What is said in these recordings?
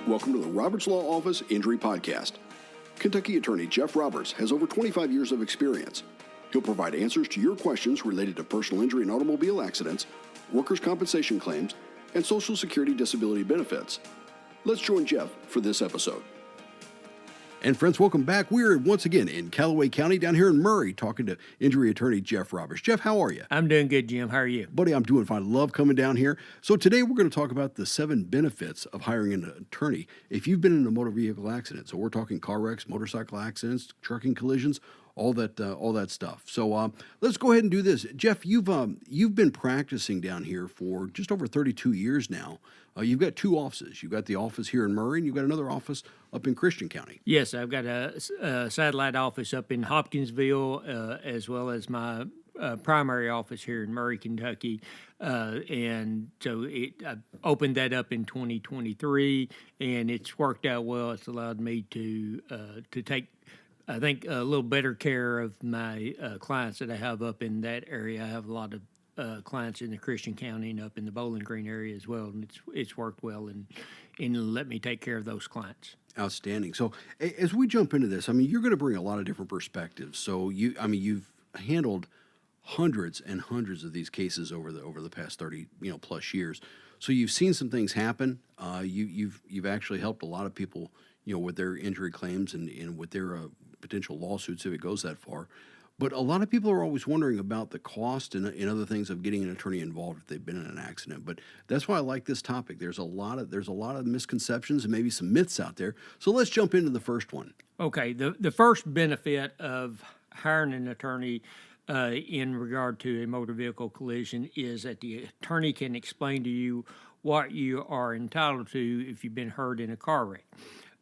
Welcome to the Roberts Law Office Injury Podcast. Kentucky attorney Jeff Roberts has over 25 years of experience. He'll provide answers to your questions related to personal injury and automobile accidents, workers' compensation claims, and Social Security disability benefits. Let's join Jeff for this episode. And friends, welcome back. We're once again in Calloway County down here in Murray talking to injury attorney Jeff Roberts. Jeff, how are you? I'm doing good, Jim. How are you? Buddy, I'm doing fine. Love coming down here. So today we're going to talk about the 7 benefits of hiring an attorney if you've been in a motor vehicle accident. So we're talking car wrecks, motorcycle accidents, trucking collisions, all that stuff. So let's go ahead and do this. Jeff, you've been practicing down here for just over 32 years now. You've got 2 offices. You've got the office here in Murray, and you've got another office up in Christian County. Yes, I've got a satellite office up in Hopkinsville, as well as my primary office here in Murray, Kentucky. And so I opened that up in 2023, and it's worked out well. It's allowed me to take, I think, a little better care of my clients that I have up in that area. I have a lot of clients in the Christian County and up in the Bowling Green area as well, and it's worked well and let me take care of those clients. Outstanding. So as we jump into this, I mean, you're going to bring a lot of different perspectives. So you've handled hundreds and hundreds of these cases over the past 30 plus years. So you've seen some things happen. You've actually helped a lot of people with their injury claims and with their potential lawsuits if it goes that far. But a lot of people are always wondering about the cost and other things of getting an attorney involved if they've been in an accident. But that's why I like this topic. There's a lot of misconceptions and maybe some myths out there. So let's jump into the first one. Okay, the first benefit of hiring an attorney in regard to a motor vehicle collision is that the attorney can explain to you what you are entitled to if you've been hurt in a car wreck.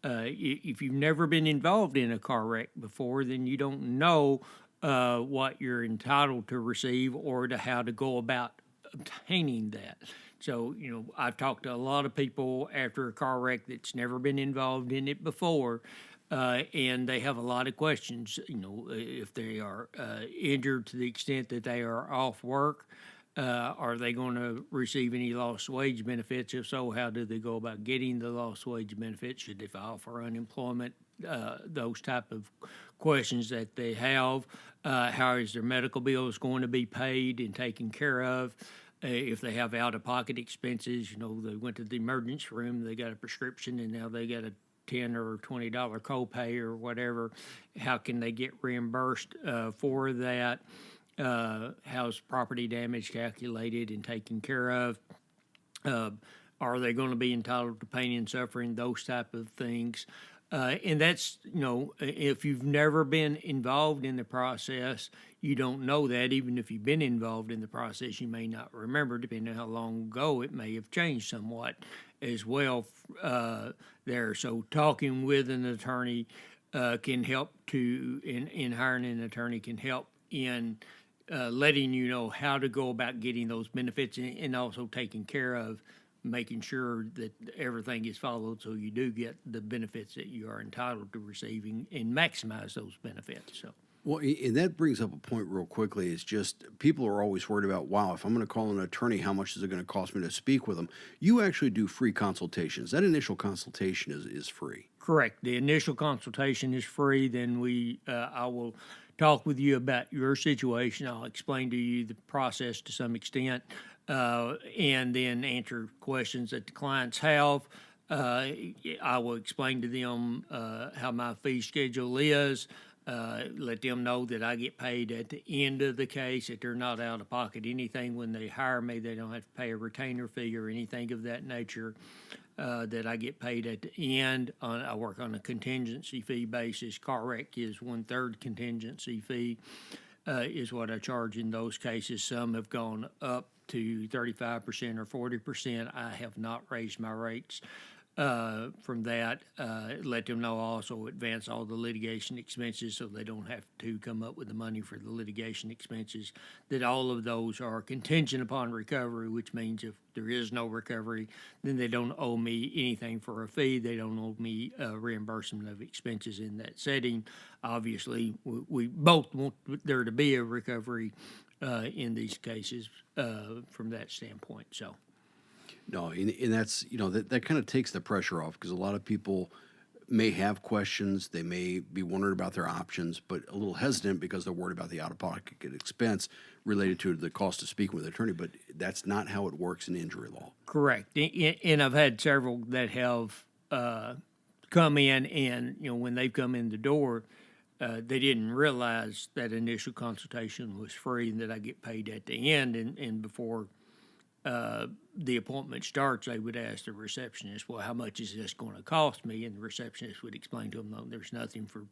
If you've never been involved in a car wreck before, then you don't know what you're entitled to receive or to how to go about obtaining that. So, I've talked to a lot of people after a car wreck that's never been involved in it before, and they have a lot of questions. If they are injured to the extent that they are off work, are they going to receive any lost wage benefits? If so, how do they go about getting the lost wage benefits? Should they file for unemployment? Those type of questions that they have. How is their medical bills going to be paid and taken care of? If they have out-of-pocket expenses, they went to the emergency room, they got a prescription, and now they got a $10 or $20 copay or whatever. How can they get reimbursed for that? How's property damage calculated and taken care of? Are they going to be entitled to pain and suffering? Those type of things. And that's, if you've never been involved in the process, you don't know that. Even if you've been involved in the process, you may not remember, depending on how long ago it may have changed somewhat as well there. So talking with an attorney can help in hiring an attorney can help in letting you know how to go about getting those benefits and also taking care of making sure that everything is followed so you do get the benefits that you are entitled to receiving and maximize those benefits. So. Well, and that brings up a point real quickly. It's just people are always worried about, wow, if I'm going to call an attorney, how much is it going to cost me to speak with them? You actually do free consultations. That initial consultation is free. Correct. The initial consultation is free. Then I will talk with you about your situation. I'll explain to you the process to some extent. And then answer questions that the clients have. I will explain to them how my fee schedule is, let them know that I get paid at the end of the case, that they're not out of pocket anything when they hire me. They don't have to pay a retainer fee or anything of that nature, that I get paid at the end. I work on a contingency fee basis. Car wreck is 1/3 contingency fee. Is what I charge in those cases. Some have gone up to 35% or 40%. I have not raised my rates from that. Let them know I also advance all the litigation expenses so they don't have to come up with the money for the litigation expenses, that all of those are contingent upon recovery, which means if there is no recovery, then they don't owe me anything for a fee. They don't owe me reimbursement of expenses in that setting. Obviously, we both want there to be a recovery in these cases from that standpoint. So. No, and that's, that kind of takes the pressure off because a lot of people may have questions. They may be wondering about their options, but a little hesitant because they're worried about the out-of-pocket expense related to the cost of speaking with an attorney. But that's not how it works in injury law. Correct. And I've had several that have come in, and when they've come in the door, they didn't realize that initial consultation was free and that I get paid at the end. And before the appointment starts, they would ask the receptionist, well, how much is this going to cost me? And the receptionist would explain to them, no, there's nothing for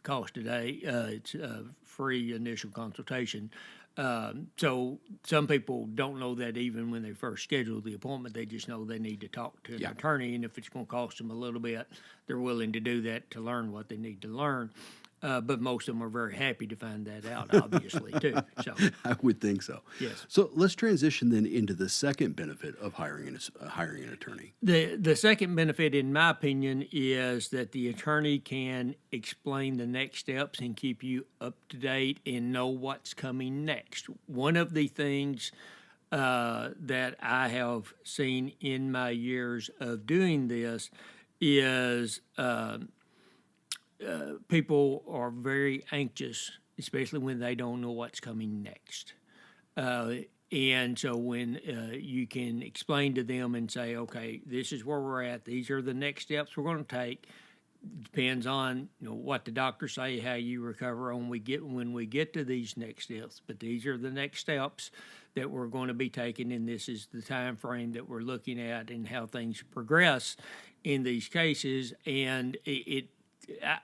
cost today. It's a free initial consultation. So some people don't know that even when they first schedule the appointment. They just know they need to talk to an attorney, and if it's going to cost them a little bit, they're willing to do that to learn what they need to learn. But most of them are very happy to find that out, obviously, too. So I would think so. Yes. So let's transition then into the second benefit of hiring an attorney. The second benefit, in my opinion, is that the attorney can explain the next steps and keep you up to date and know what's coming next. One of the things that I have seen in my years of doing this is people are very anxious, especially when they don't know what's coming next. And so when you can explain to them and say, okay, this is where we're at, these are the next steps we're going to take. Depends on what the doctors say, how you recover when we get to these next steps. But these are the next steps that we're going to be taking, and this is the time frame that we're looking at and how things progress in these cases. And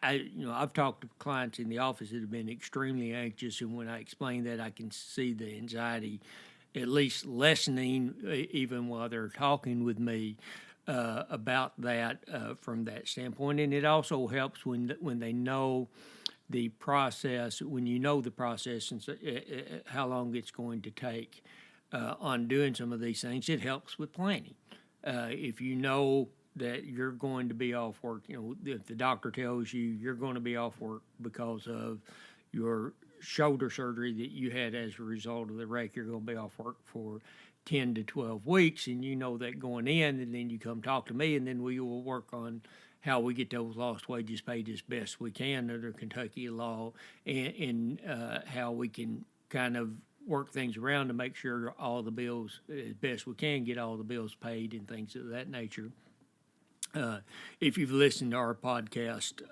I've talked to clients in the office that have been extremely anxious, and when I explain that, I can see the anxiety at least lessening even while they're talking with me about that from that standpoint. And it also helps when they know the process, when you know the process and how long it's going to take on doing some of these things. It helps with planning. If you know that you're going to be off work, if the doctor tells you you're going to be off work because of your shoulder surgery that you had as a result of the wreck, you're going to be off work for 10 to 12 weeks, and you know that going in, and then you come talk to me, and then we will work on how we get those lost wages paid as best we can under Kentucky law, and how we can kind of work things around to make sure all the bills, as best we can, get all the bills paid and things of that nature. If you've listened to our podcast,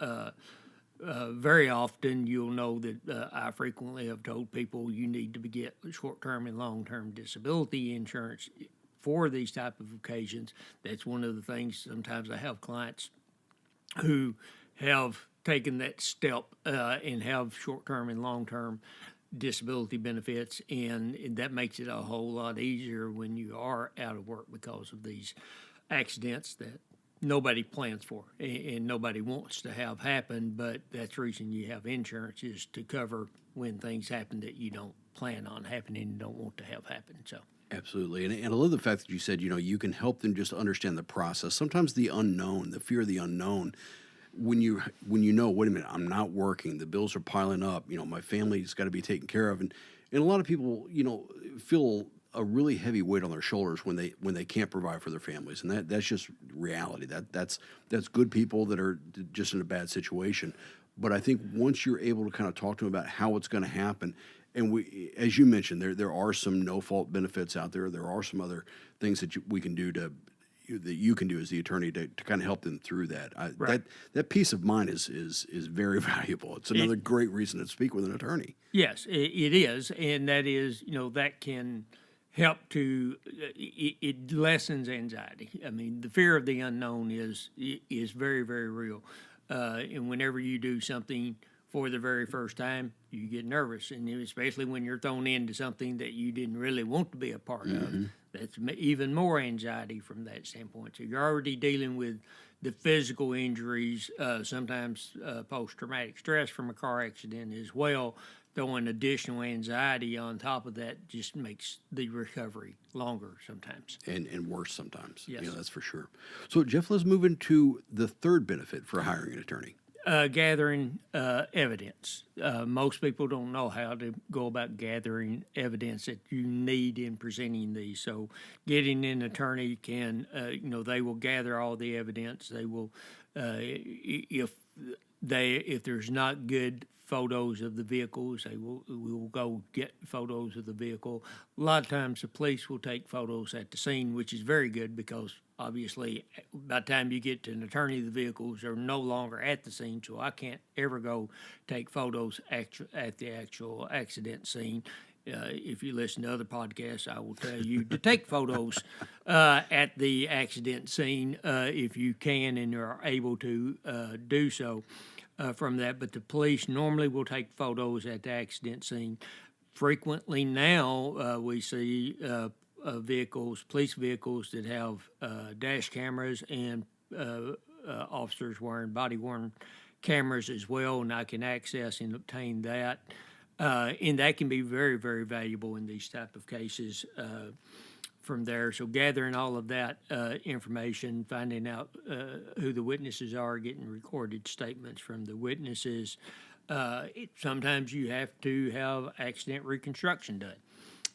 very often you'll know that I frequently have told people you need to get short-term and long-term disability insurance for these type of occasions. That's one of the things. Sometimes I have clients who have taken that step and have short-term and long-term disability benefits, and that makes it a whole lot easier when you are out of work because of these accidents that nobody plans for and nobody wants to have happen, but that's the reason you have insurance, is to cover when things happen that you don't plan on happening and don't want to have happen. So Absolutely. And I love the fact that you said, you can help them just understand the process. Sometimes the unknown, the fear of the unknown, when you know, wait a minute, I'm not working, the bills are piling up, my family's got to be taken care of. And a lot of people, feel a really heavy weight on their shoulders when they can't provide for their families, and that's just reality. That's good people that are just in a bad situation. But I think once you're able to kind of talk to them about how it's going to happen, and we, as you mentioned, there are some no fault benefits out there. There are some other things that we can do that you can do as the attorney to kind of help them through that. Right. That peace of mind is very valuable. It's another great reason to speak with an attorney. Yes, it is, and that is, that can help to it lessens anxiety. I mean, the fear of the unknown is very, very real, and whenever you do something for the very first time, you get nervous, and especially when you're thrown into something that you didn't really want to be a part of. That's even more anxiety from that standpoint. So you're already dealing with the physical injuries, sometimes post-traumatic stress from a car accident as well. Throwing additional anxiety on top of that just makes the recovery longer sometimes. And worse sometimes. Yes. That's for sure. So, Jeff, let's move into the third benefit for hiring an attorney. Gathering evidence. Most people don't know how to go about gathering evidence that you need in presenting these. So, getting an attorney can, they will gather all the evidence. They will, if there's not good photos of the vehicles, we will go get photos of the vehicle. A lot of times, the police will take photos at the scene, which is very good because obviously, by the time you get to an attorney, the vehicles are no longer at the scene, so I can't ever go take photos at the actual accident scene. If you listen to other podcasts, I will tell you to take photos at the accident scene if you can and are able to do so from that. But the police normally will take photos at the accident scene. Frequently now, we see police vehicles that have dash cameras and officers wearing body-worn cameras as well, and I can access and obtain that. And that can be very, very valuable in these type of cases from there. So gathering all of that information, finding out who the witnesses are, getting recorded statements from the witnesses. Sometimes you have to have accident reconstruction done.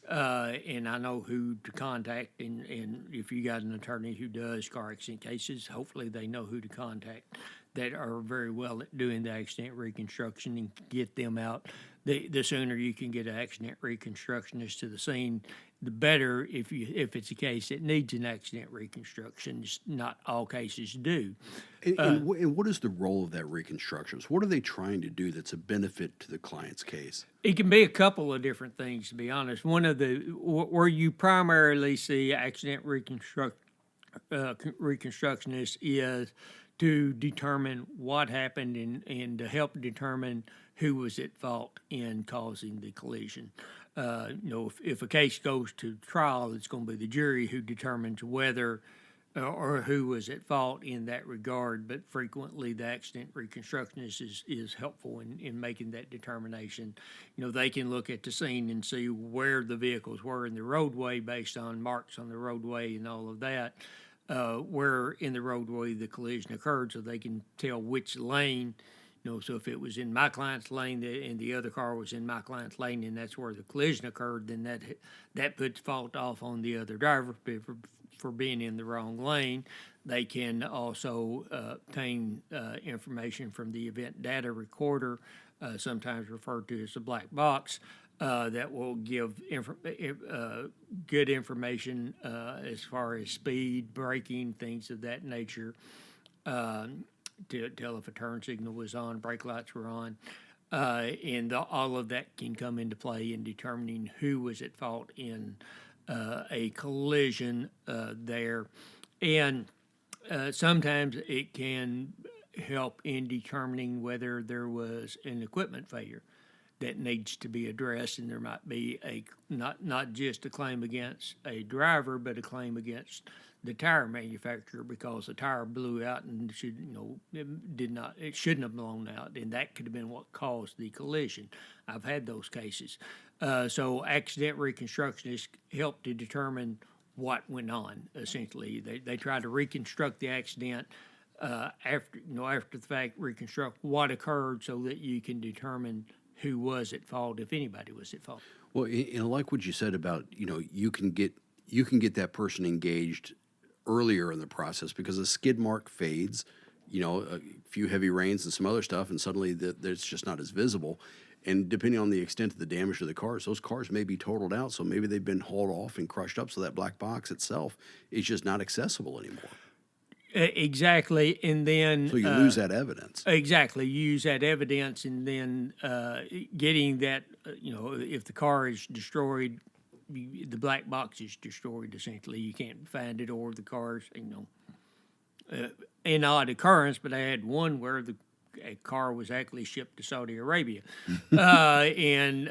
And I know who to contact, and if you got an attorney who does car accident cases, hopefully they know who to contact that are very well at doing the accident reconstruction and get them out. The sooner you can get an accident reconstructionist to the scene, the better. If it's a case that needs an accident reconstruction, not all cases do. And what is the role of that reconstructionist? What are they trying to do that's a benefit to the client's case? It can be a couple of different things, to be honest. One of where you primarily see accident reconstructionist is to determine what happened and to help determine who was at fault in causing the collision. If a case goes to trial, it's going to be the jury who determines whether or who was at fault in that regard, but frequently the accident reconstructionist is helpful in making that determination. They can look at the scene and see where the vehicles were in the roadway based on marks on the roadway and all of that, where in the roadway the collision occurred, so they can tell which lane. So if it was in my client's lane and the other car was in my client's lane and that's where the collision occurred, then that puts fault off on the other driver for being in the wrong lane. They can also obtain information from the event data recorder, sometimes referred to as a black box, that will give good information as far as speed, braking, things of that nature, to tell if a turn signal was on, brake lights were on. And all of that can come into play in determining who was at fault in a collision there. And sometimes it can help in determining whether there was an equipment failure that needs to be addressed, and there might be not just a claim against a driver, but a claim against the tire manufacturer because the tire blew out and it shouldn't have blown out, and that could have been what caused the collision. I've had those cases. So accident reconstructionists help to determine what went on. Essentially, they try to reconstruct the accident after the fact, reconstruct what occurred so that you can determine who was at fault, if anybody was at fault. Well, and like what you said about you can get that person engaged earlier in the process because a skid mark fades, a few heavy rains and some other stuff, and suddenly it's just not as visible. And depending on the extent of the damage to the cars, those cars may be totaled out. So maybe they've been hauled off and crushed up, so that black box itself is just not accessible anymore. Exactly, and then so you lose that evidence. Exactly, you use that evidence, and then getting that, if the car is destroyed, the black box is destroyed. Essentially, you can't find it, or the car's, an odd occurrence. But I had one where a car was actually shipped to Saudi Arabia, and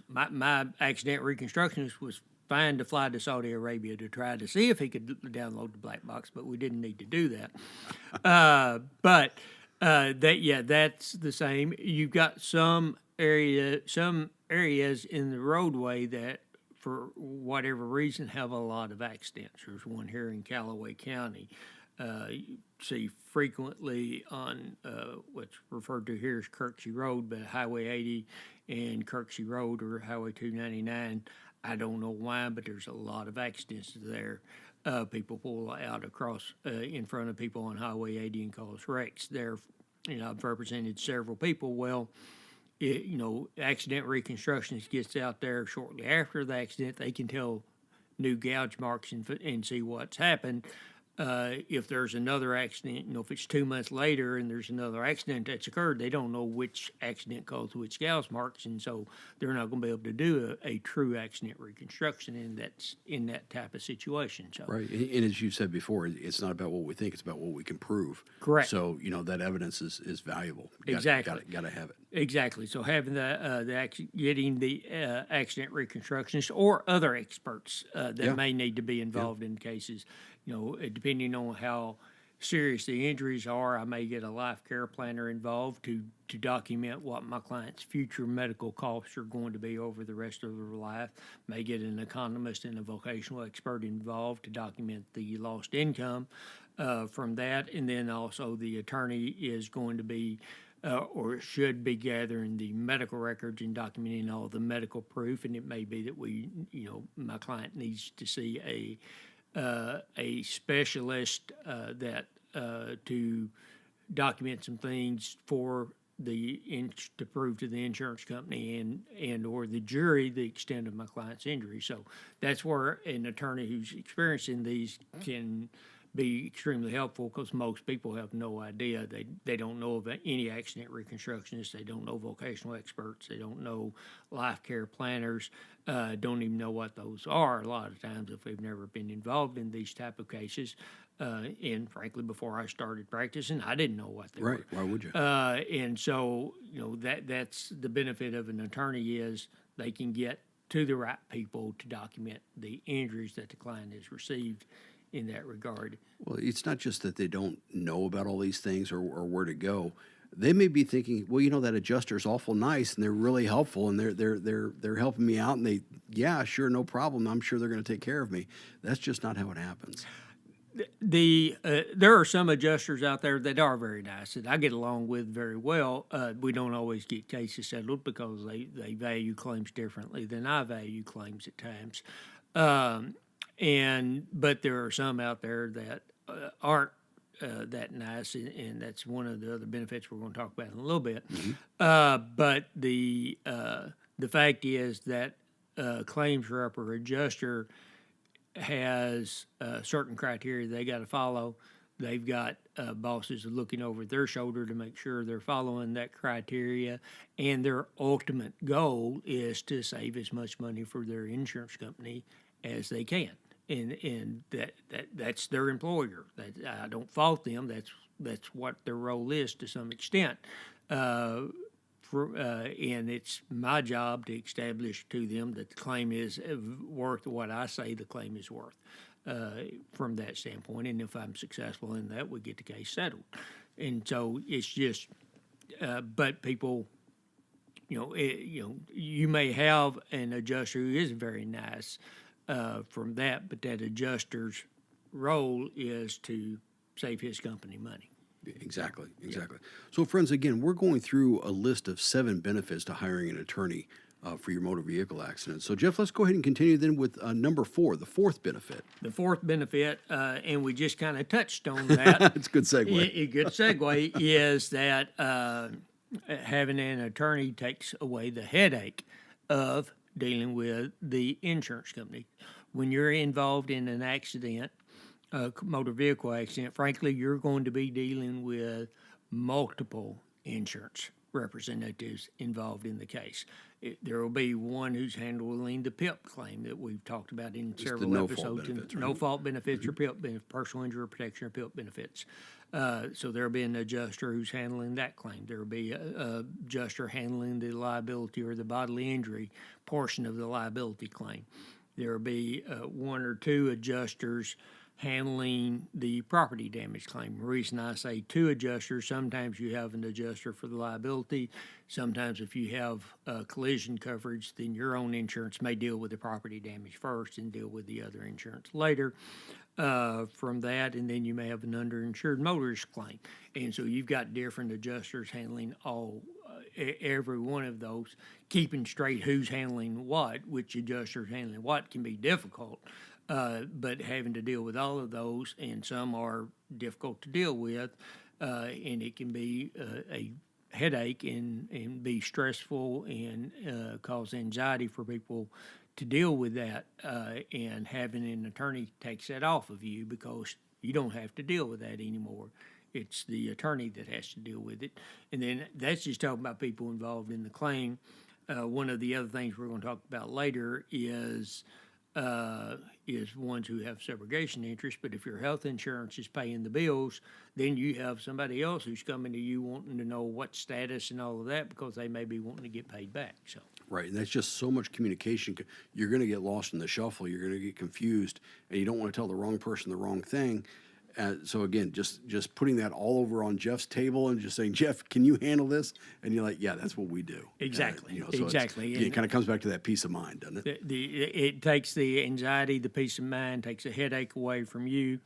my accident reconstructionist was fine to fly to Saudi Arabia to try to see if he could download the black box, but we didn't need to do that. That's the same. You've got some areas in the roadway that, for whatever reason, have a lot of accidents. There's one here in Calloway County you see frequently on what's referred to here as Kirksey Road, but Highway 80 and Kirksey Road or Highway 299. I don't know why, but there's a lot of accidents there. People pull out across in front of people on Highway 80 and cause wrecks there. I've represented several people. Well, accident reconstructionist gets out there shortly after the accident. They can tell new gouge marks and see what's happened. If there's another accident, if it's 2 months later and there's another accident that's occurred, they don't know which accident caused which gouge marks, and so they're not going to be able to do a true accident reconstruction in that type of situation. So, right, and as you said before, it's not about what we think; it's about what we can prove. Correct. So that evidence is valuable. Exactly. Got to have it. Exactly. So having getting the accident reconstructionist or other experts that may need to be involved in cases, depending on how serious the injuries are, I may get a life care planner involved to document what my client's future medical costs are going to be over the rest of their life. May get an economist and a vocational expert involved to document the lost income from that, and then also the attorney is going to be or should be gathering the medical records and documenting all the medical proof. And it may be that my client needs to see a specialist that to document some things for to prove to the insurance company and or the jury the extent of my client's injury. So that's where an attorney who's experienced in these can be extremely helpful, because most people have no idea. They don't know of any accident reconstructionists. They don't know vocational experts. They don't know life care planners. Don't even know what those are a lot of times if they've never been involved in these type of cases. And frankly, before I started practicing, I didn't know what they were. Right. Why would you? And so that's the benefit of an attorney is they can get to the right people to document the injuries that the client has received in that regard. Well, it's not just that they don't know about all these things or where to go. They may be thinking, well, that adjuster's awful nice and they're really helpful and they're helping me out, and yeah, sure, no problem. I'm sure they're going to take care of me. That's just not how it happens. There are some adjusters out there that are very nice that I get along with very well. We don't always get cases settled because they value claims differently than I value claims at times. But there are some out there that aren't that nice, and that's one of the other benefits we're going to talk about in a little bit. Mm-hmm. But the fact is that claims rep or adjuster has certain criteria they got to follow. They've got bosses looking over their shoulder to make sure they're following that criteria, and their ultimate goal is to save as much money for their insurance company as they can. And that's their employer. I don't fault them. That's what their role is to some extent. And it's my job to establish to them that the claim is worth what I say the claim is worth from that standpoint. And if I'm successful in that, we get the case settled. And so it's just, but people, you may have an adjuster who is very nice from that, but that adjuster's role is to save his company money. Exactly. So, friends, again, we're going through a list of 7 benefits to hiring an attorney for your motor vehicle accident. So, Jeff, let's go ahead and continue then with number 4, the 4th benefit. The 4th benefit, and we just kind of touched on that. It's a good segue. A good segue is that having an attorney takes away the headache of dealing with the insurance company. When you're involved in an accident, a motor vehicle accident, frankly, you're going to be dealing with multiple insurance representatives involved in the case. There will be one who's handling the PIP claim that we've talked about in Just several the episodes. No fault benefits or PIP personal injury protection or PIP benefits. So there'll be an adjuster who's handling that claim. There will be a adjuster handling the liability or the bodily injury portion of the liability claim. There will be 1 or 2 adjusters handling the property damage claim. The reason I say two adjusters, sometimes you have an adjuster for the liability. Sometimes if you have collision coverage, then your own insurance may deal with the property damage first and deal with the other insurance later. From that, and then you may have an underinsured motorist claim. And so you've got different adjusters handling every one of those. Keeping straight who's handling what, which adjuster's handling what can be difficult. But having to deal with all of those, and some are difficult to deal with, and it can be a headache and be stressful and cause anxiety for people to deal with that, and having an attorney takes that off of you because you don't have to deal with that anymore. It's the attorney that has to deal with it. And then that's just talking about people involved in the claim. One of the other things we're going to talk about later is ones who have subrogation interest. But if your health insurance is paying the bills, then you have somebody else who's coming to you wanting to know what status and all of that because they may be wanting to get paid back. So. Right, and that's just so much communication. You're going to get lost in the shuffle. You're going to get confused, and you don't want to tell the wrong person the wrong thing. So again, just putting that all over on Jeff's table and just saying, Jeff, can you handle this? And you're like, yeah, that's what we do. Exactly. So exactly. It kind of comes back to that peace of mind, doesn't it? It takes the anxiety, the peace of mind, takes the headache away from you.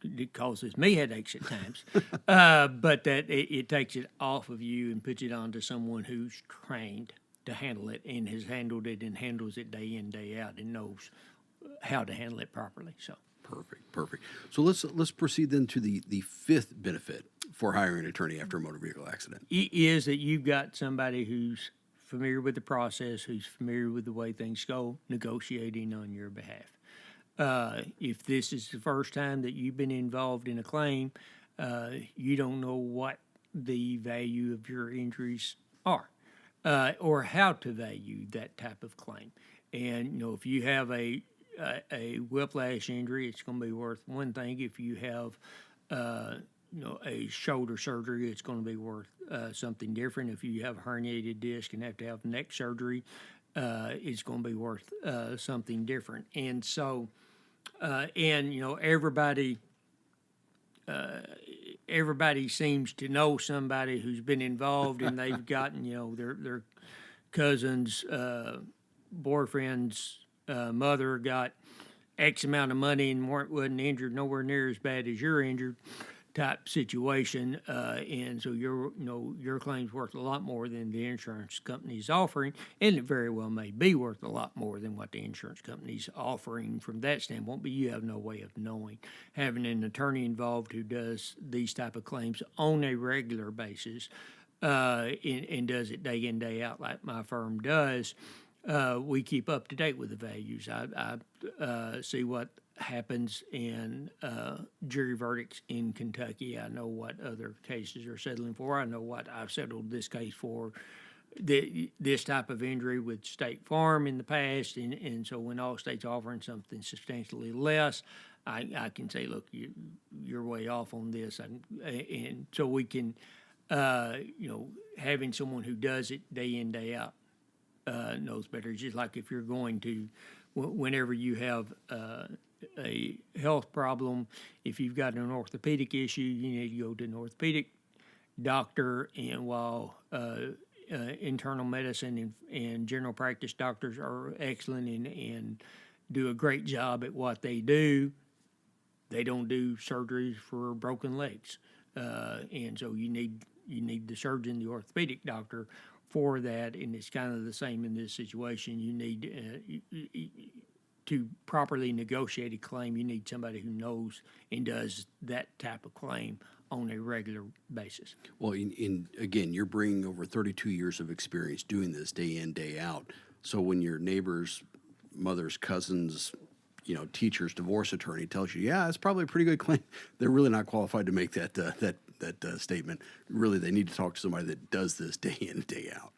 It causes me headaches at times, but that it takes it off of you and puts it onto someone who's trained to handle it and has handled it and handles it day in, day out and knows how to handle it properly. So perfect. So let's proceed then to the fifth benefit for hiring an attorney after a motor vehicle accident. Is that you've got somebody who's familiar with the process, who's familiar with the way things go, negotiating on your behalf. If this is the first time that you've been involved in a claim, you don't know what the value of your injuries are. Or how to value that type of claim. And, if you have a whiplash injury, it's going to be worth one thing. If you have, a shoulder surgery, it's going to be worth something different. If you have a herniated disc and have to have neck surgery, it's going to be worth something different. And so, everybody seems to know somebody who's been involved, and they've gotten, their cousin's boyfriend's mother got X amount of money and wasn't injured nowhere near as bad as you're injured type situation, and so your claim's worth a lot more than the insurance company's offering, and it very well may be worth a lot more than what the insurance company's offering from that standpoint, but you have no way of knowing. Having an attorney involved who does these type of claims on a regular basis and does it day in, day out like my firm does, we keep up to date with the values. I see what happens in jury verdicts in Kentucky. I know what other cases are settling for. I know what I've settled this case for, this type of injury with State Farm in the past. And so when Allstate's offering something substantially less, I can say, look, you're way off on this. And so we can, having someone who does it day in, day out knows better. It's just like if you're going to, whenever you have a health problem, if you've got an orthopedic issue, you need to go to an orthopedic doctor. And while internal medicine and general practice doctors are excellent and do a great job at what they do, they don't do surgeries for broken legs. And so you need the surgeon, the orthopedic doctor, for that. And it's kind of the same in this situation. You need to properly negotiate a claim, you need somebody who knows and does that type of claim on a regular basis. Well, again, you're bringing over 32 years of experience doing this day in, day out. So when your neighbor's mother's cousin's, teacher's divorce attorney tells you, yeah, it's probably a pretty good claim, they're really not qualified to make that statement. Really, they need to talk to somebody that does this day in and day out.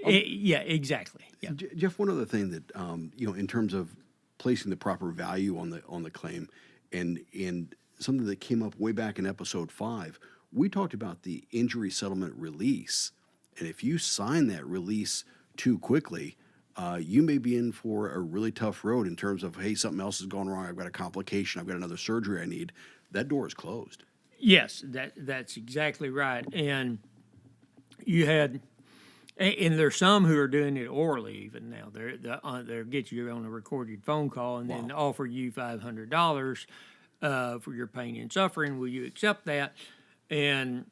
Yeah, exactly. Yeah. Jeff, one other thing that in terms of placing the proper value on the claim, and something that came up way back in episode 5, we talked about the injury settlement release, and if you sign that release too quickly, you may be in for a really tough road in terms of, hey, something else has gone wrong. I've got a complication. I've got another surgery I need. That door is closed. Yes, that's exactly right. And you had, and there's some who are doing it orally even now. They'll get you on a recorded phone call and then offer you $500 for your pain and suffering. Will you accept that? And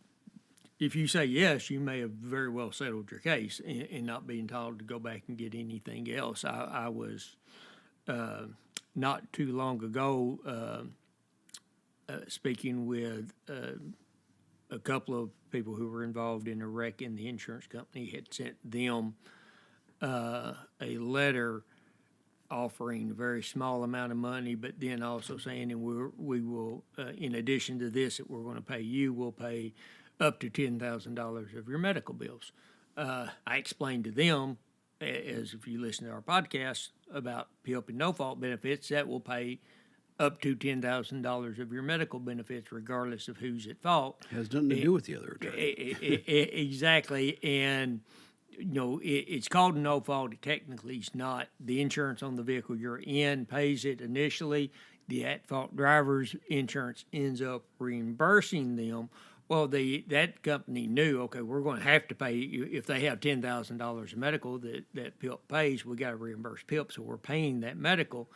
if you say yes, you may have very well settled your case and not being told to go back and get anything else. I was not too long ago speaking with a couple of people who were involved in a wreck, and the insurance company had sent them a letter offering a very small amount of money, but then also saying, and we will, in addition to this that we're going to pay you, we'll pay up to $10,000 of your medical bills. I explained to them, as if you listen to our podcast about PIP and no-fault benefits, that will pay up to $10,000 of your medical benefits, regardless of who's at fault. Has nothing to do with the other attorney. Exactly, and it's called a no fault. It technically is not. The insurance on the vehicle you're in pays it initially. The at-fault driver's insurance ends up reimbursing them. Well, that company knew, okay, we're going to have to pay you if they have $10,000 of medical that PIP pays. We got to reimburse PIP, so we're paying that medical.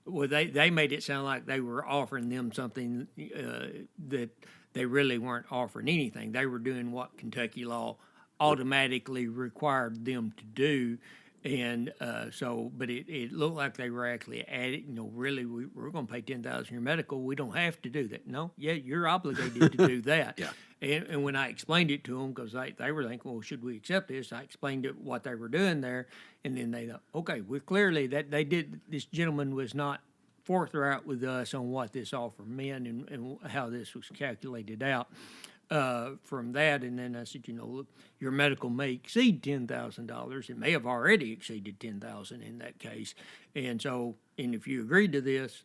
Well, they made it sound like they were offering them something that they really weren't offering anything. They were doing what Kentucky law automatically required them to do, and but it looked like they were actually adding. Really, we're going to pay $10,000 your medical. We don't have to do that. No, yeah, you're obligated to do that. Yeah. And when I explained it to them, because they were thinking, well, should we accept this? I explained what they were doing there, and then they thought, okay, well, clearly that they did. This gentleman was not forthright with us on what this offer meant and how this was calculated out from that. And then I said, look, your medical may exceed $10,000. It may have already exceeded $10,000 in that case. And so, and if you agreed to this,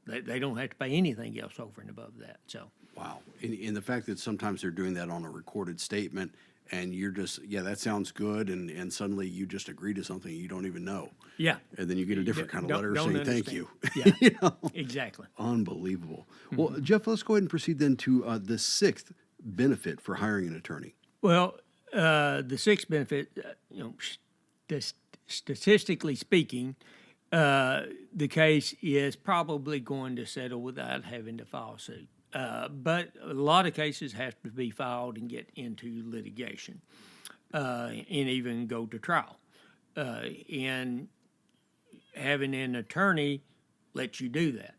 they don't have to pay anything else over and above that. So. Wow. And the fact that sometimes they're doing that on a recorded statement and you're just, yeah, that sounds good. And suddenly you just agree to something you don't even know. Yeah. And then you get a different kind of letter saying thank you. Yeah, exactly. Unbelievable. Well, Jeff, let's go ahead and proceed then to the sixth benefit for hiring an attorney. Well, the sixth benefit, statistically speaking, the case is probably going to settle without having to file suit. But a lot of cases have to be filed and get into litigation and even go to trial. And having an attorney lets you do that.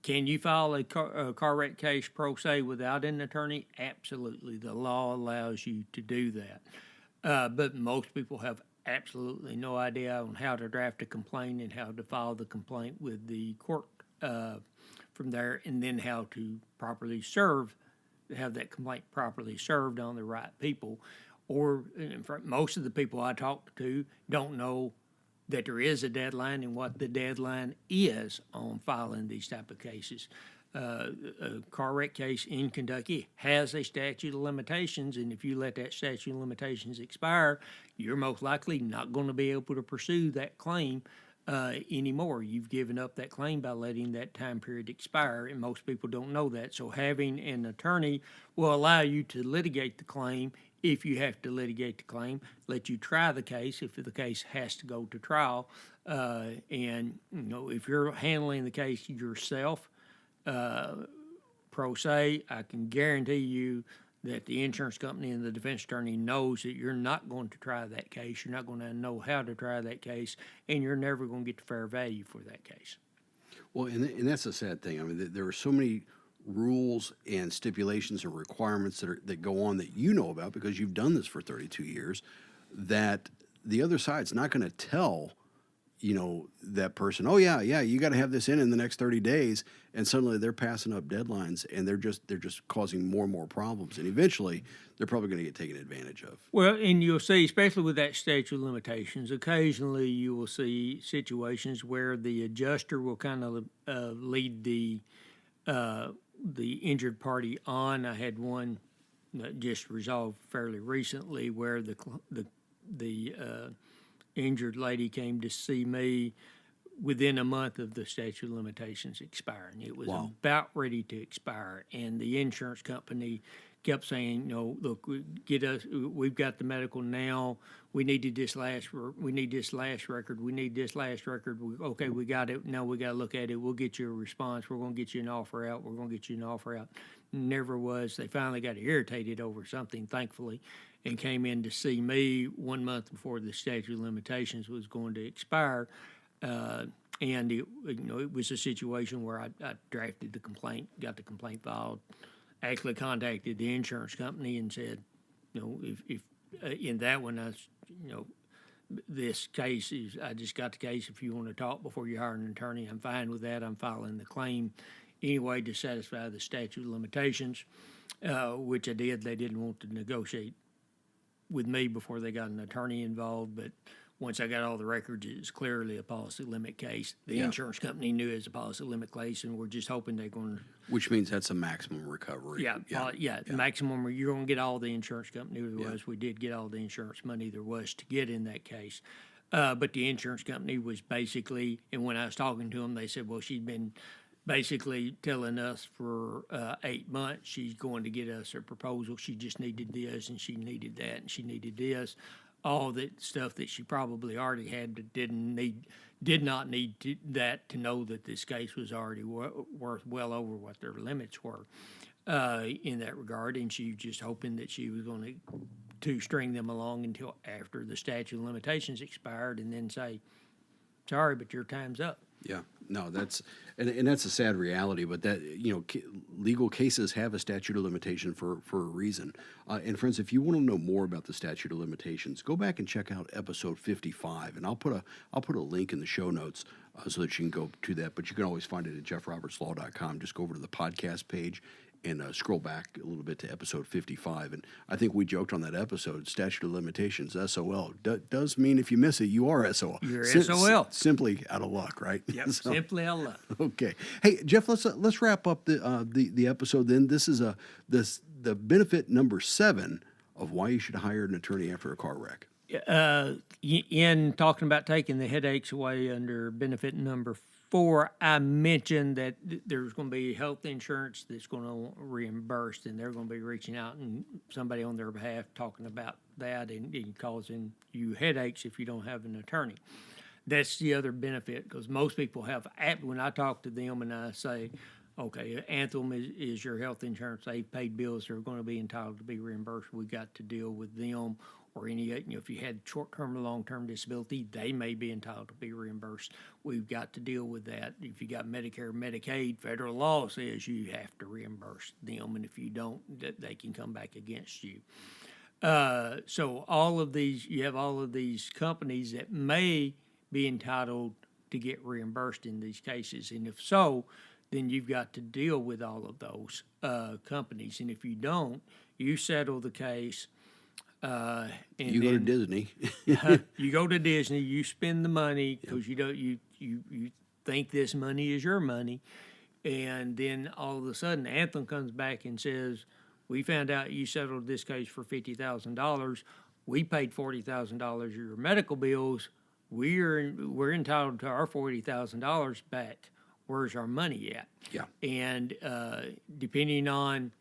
Can you file a car wreck case pro se without an attorney? Absolutely. The law allows you to do that. But most people have absolutely no idea on how to draft a complaint and how to file the complaint with the court from there, and then how to properly have that complaint properly served on the right people. Or in fact, most of the people I talk to don't know that there is a deadline and what the deadline is on filing these type of cases. A car wreck case in Kentucky has a statute of limitations, and if you let that statute of limitations expire, you're most likely not going to be able to pursue that claim anymore. You've given up that claim by letting that time period expire, and most people don't know that. So having an attorney will allow you to litigate the claim if you have to litigate the claim, let you try the case if the case has to go to trial. And if you're handling the case yourself, pro se, I can guarantee you that the insurance company and the defense attorney knows that you're not going to try that case, you're not going to know how to try that case, and you're never going to get the fair value for that case. Well, and that's a sad thing. I mean, there are so many rules and stipulations and requirements that go on that you know about because you've done this for 32 years, that the other side's not going to tell that person, oh yeah, you got to have this in the next 30 days, and suddenly they're passing up deadlines, and they're just causing more and more problems, and eventually they're probably going to get taken advantage of. Well, and you'll see, especially with that statute of limitations, occasionally you will see situations where the adjuster will kind of lead the injured party on. I had one that just resolved fairly recently where the injured lady came to see me within a month of the statute of limitations expiring. It was Wow. about ready to expire, and the insurance company kept saying, "No, look, get us. We've got the medical now. We needed this last. We need this last record. We need this last record. Okay, we got it. Now we got to look at it. We'll get you a response. We're going to get you an offer out. We're going to get you an offer out." Never was. They finally got irritated over something, thankfully, and came in to see me 1 month before the statute of limitations was going to expire. And it was a situation where I drafted the complaint, got the complaint filed, actually contacted the insurance company and said, if in that one, this case is, I just got the case. If you want to talk before you hire an attorney, I'm fine with that. I'm filing the claim anyway to satisfy the statute of limitations, which I did. They didn't want to negotiate with me before they got an attorney involved, but once I got all the records, it was clearly a policy limit case. The insurance company knew it was a policy limit case, and we're just hoping they're going to. Which means that's a maximum recovery. Maximum. You're going to get all the insurance company there was. We did get all the insurance money there was to get in that case. But the insurance company was basically, and when I was talking to them, they said, well, she'd been basically telling us for 8 months she's going to get us a proposal. She just needed this, and she needed that, and she needed this. All that stuff that she probably already had but did not need that to know that this case was already worth well over what their limits were in that regard, and she was just hoping that she was going to string them along until after the statute of limitations expired, and then say, "Sorry, but your time's up." Yeah, no, that's and that's a sad reality. But that legal cases have a statute of limitation for a reason. And friends, if you want to know more about the statute of limitations, go back and check out episode 55, and I'll put a link in the show notes so that you can go to that. But you can always find it at jeffrobertslaw.com. Just go over to the podcast page and scroll back a little bit to episode 55. And I think we joked on that episode, statute of limitations, SOL, does mean if you miss it, you are SOL. You're SOL. Simply out of luck, right? Yep, simply out of luck. Okay. Hey, Jeff, let's wrap up the episode then. This is the benefit number 7 of why you should hire an attorney after a car wreck. In talking about taking the headaches away under benefit number 4, I mentioned that there's going to be health insurance that's going to reimburse, and they're going to be reaching out and somebody on their behalf talking about that and causing you headaches if you don't have an attorney. That's the other benefit, because most people have, when I talk to them and I say, okay, Anthem is your health insurance, they've paid bills, they're going to be entitled to be reimbursed. We got to deal with them. Or any, if you had short-term or long-term disability, they may be entitled to be reimbursed. We've got to deal with that. If you got Medicare, Medicaid, federal law says you have to reimburse them, and if you don't, they can come back against you. So all of these, you have all of these companies that may be entitled to get reimbursed in these cases, and if so, then you've got to deal with all of those companies. And if you don't, you settle the case. And you go to Disney. You go to Disney. You spend the money because you think this money is your money, and then all of a sudden Anthem comes back and says, "We found out you settled this case for $50,000. We paid $40,000 of your medical bills. We're entitled to our $40,000 back. Where's our money at?" Yeah. And depending on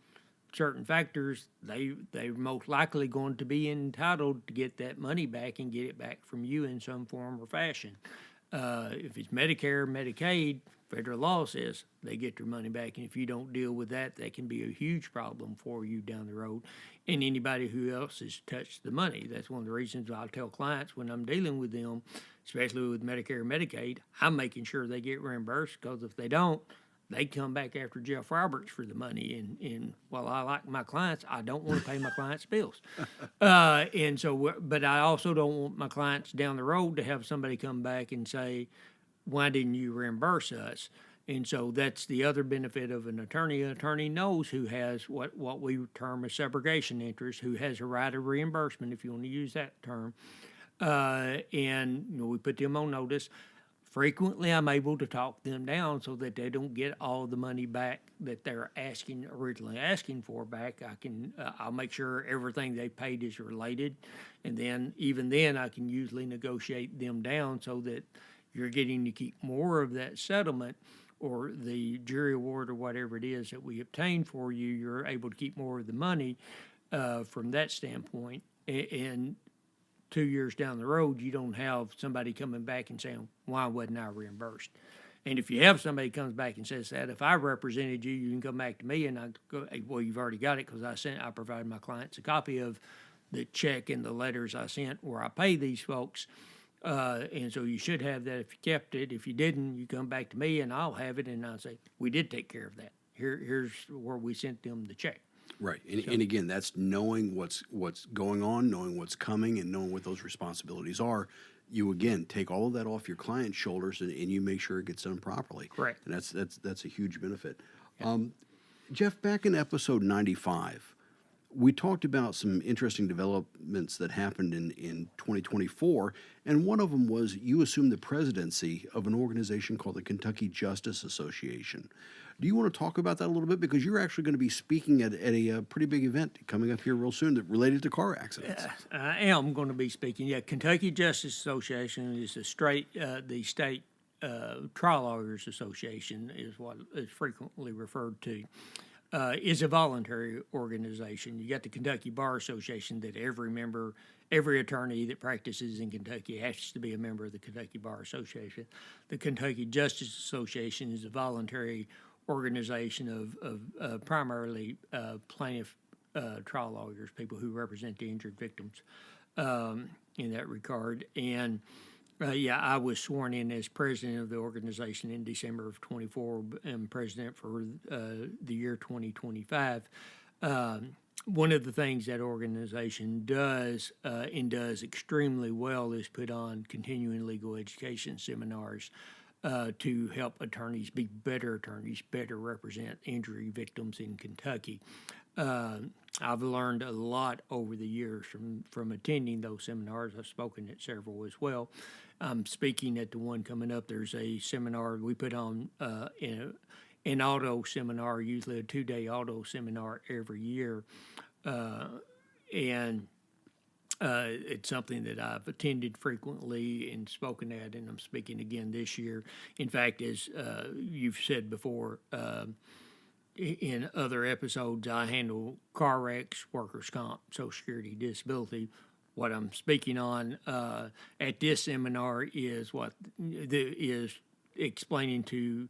certain factors, they're most likely going to be entitled to get that money back and get it back from you in some form or fashion. If it's Medicare, Medicaid, federal law says they get their money back, and if you don't deal with that, that can be a huge problem for you down the road. And anybody who else has touched the money. That's one of the reasons I tell clients when I'm dealing with them, especially with Medicare and Medicaid, I'm making sure they get reimbursed, because if they don't, they come back after Jeff Roberts for the money. And while I like my clients, I don't want to pay my clients' bills. And so, but I also don't want my clients down the road to have somebody come back and say, "Why didn't you reimburse us?" And so that's the other benefit of an attorney. An attorney knows who has what we term a subrogation interest, who has a right of reimbursement, if you want to use that term. And we put them on notice. Frequently, I'm able to talk them down so that they don't get all the money back that they're originally asking for back. I'll make sure everything they paid is related, and then even then, I can usually negotiate them down so that you're getting to keep more of that settlement or the jury award or whatever it is that we obtain for you. You're able to keep more of the money from that standpoint, and 2 years down the road, you don't have somebody coming back and saying, why wasn't I reimbursed? And if you have somebody comes back and says that, if I represented you, you can come back to me and I go, hey, well, you've already got it because I provided my clients a copy of the check and the letters I sent where I pay these folks. And so you should have that if you kept it. If you didn't, you come back to me and I'll have it and I'll say, we did take care of that. Here's where we sent them the check. Right. And again, that's knowing what's going on, knowing what's coming, and knowing what those responsibilities are. You, again, take all of that off your client's shoulders and you make sure it gets done properly. Correct. And that's a huge benefit. Yeah. Jeff, back in episode 95, we talked about some interesting developments that happened in 2024, and one of them was you assumed the presidency of an organization called the Kentucky Justice Association. Do you want to talk about that a little bit? Because you're actually going to be speaking at a pretty big event coming up here real soon that related to car accidents. I am going to be speaking. Yeah, Kentucky Justice Association is the state trial lawyers association is what is frequently referred to. Is a voluntary organization. You got the Kentucky Bar Association that every attorney that practices in Kentucky has to be a member of the Kentucky Bar Association. The Kentucky Justice Association is a voluntary organization of primarily plaintiff trial lawyers, people who represent the injured victims in that regard. And I was sworn in as president of the organization in December of 24 and president for the year 2025. One of the things that organization does and does extremely well is put on continuing legal education seminars to help attorneys be better attorneys, better represent injury victims in Kentucky. I've learned a lot over the years from attending those seminars. I've spoken at several as well. I'm speaking at the one coming up. There's a seminar we put on an auto seminar, usually a 2-day auto seminar every year. And it's something that I've attended frequently and spoken at, and I'm speaking again this year. In fact, as you've said before, in other episodes, I handle car wrecks, workers' comp, Social Security, disability. What I'm speaking on at this seminar is is explaining to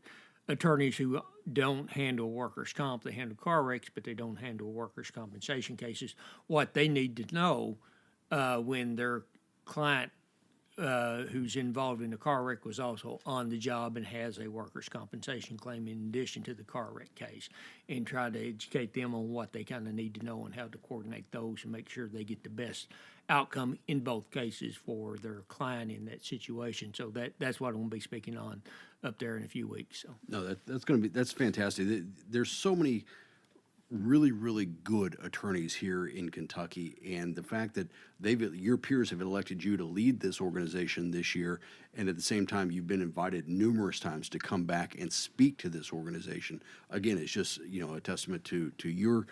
attorneys who don't handle workers' comp. They handle car wrecks, but they don't handle workers' compensation cases. What they need to know when their client who's involved in the car wreck was also on the job and has a workers' compensation claim in addition to the car wreck case, and try to educate them on what they kind of need to know and how to coordinate those and make sure they get the best outcome in both cases for their client in that situation. So that's what I'm going to be speaking on up there in a few weeks. So No, that's fantastic. There's so many really, really good attorneys here in Kentucky, and the fact that your peers have elected you to lead this organization this year, and at the same time you've been invited numerous times to come back and speak to this organization. Again, it's just a testament to your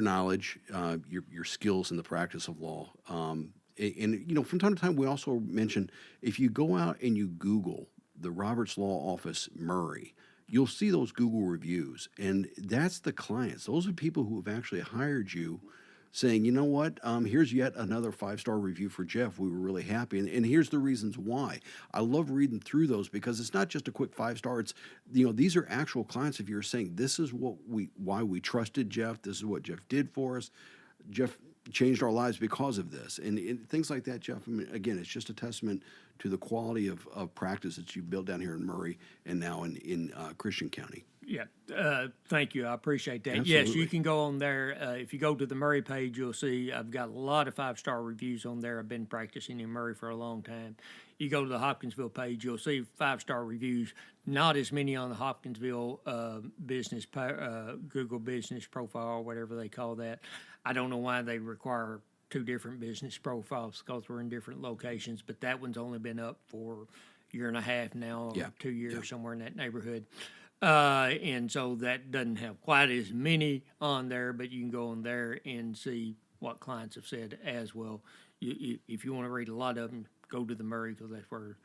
knowledge, your skills in the practice of law. And from time to time we also mention, if you go out and you Google the Roberts Law Office Murray, you'll see those Google reviews, and that's the clients. Those are people who have actually hired you saying, you know what, here's yet another 5-star review for Jeff. We were really happy, and here's the reasons why. I love reading through those because it's not just a quick 5-star. It's, these are actual clients of yours saying, this is why we trusted Jeff. This is what Jeff did for us. Jeff changed our lives because of this, and things like that, Jeff. I mean, again, it's just a testament to the quality of practice that you've built down here in Murray and now in Christian County. Yeah, thank you. I appreciate that. Absolutely. Yes, you can go on there. If you go to the Murray page, you'll see I've got a lot of 5-star reviews on there. I've been practicing in Murray for a long time. You go to the Hopkinsville page, you'll see 5-star reviews. Not as many on the Hopkinsville Google Business Profile, or whatever they call that. I don't know why they require 2 different business profiles because we're in different locations, but that one's only been up for year and a half now, or Yeah, 2 years, yeah. somewhere in that neighborhood. And so that doesn't have quite as many on there, but you can go on there and see what clients have said as well. If you want to read a lot of them, go to the Murray, because that's where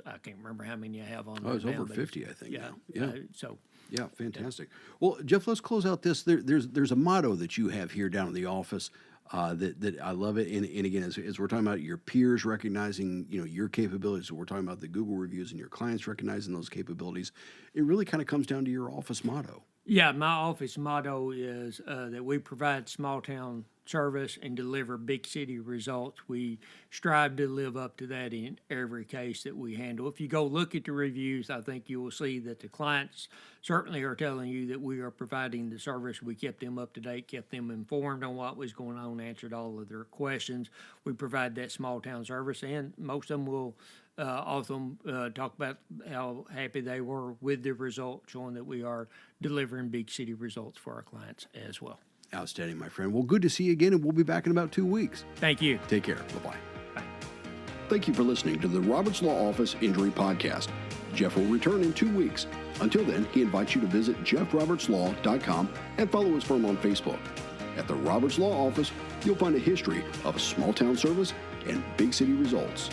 I can't remember how many I have on there. Oh, it's now, over but 50, I think. yeah. Now. Yeah. So Yeah, fantastic. Well, Jeff, let's close out this. There's a motto that you have here down in the office that I love it. And again, as we're talking about your peers recognizing, your capabilities, so we're talking about the Google reviews and your clients recognizing those capabilities, it really kind of comes down to your office motto. yeah, my office motto is that we provide small town service and deliver big city results. We strive to live up to that in every case that we handle. If you go look at the reviews, I think you will see that the clients certainly are telling you that we are providing the service. We kept them up to date, kept them informed on what was going on, answered all of their questions. We provide that small town service, and most of them will also talk about how happy they were with the result, showing that we are delivering big city results for our clients as well. Outstanding, my friend. Well, good to see you again, and we'll be back in about 2 weeks. Thank you. Take care. Bye-bye. Bye. Thank you for listening to the Roberts Law Office Injury Podcast. Jeff will return in 2 weeks. Until then, he invites you to visit jeffrobertslaw.com and follow his firm on Facebook. At the Roberts Law Office, you'll find a history of small town service and big city results.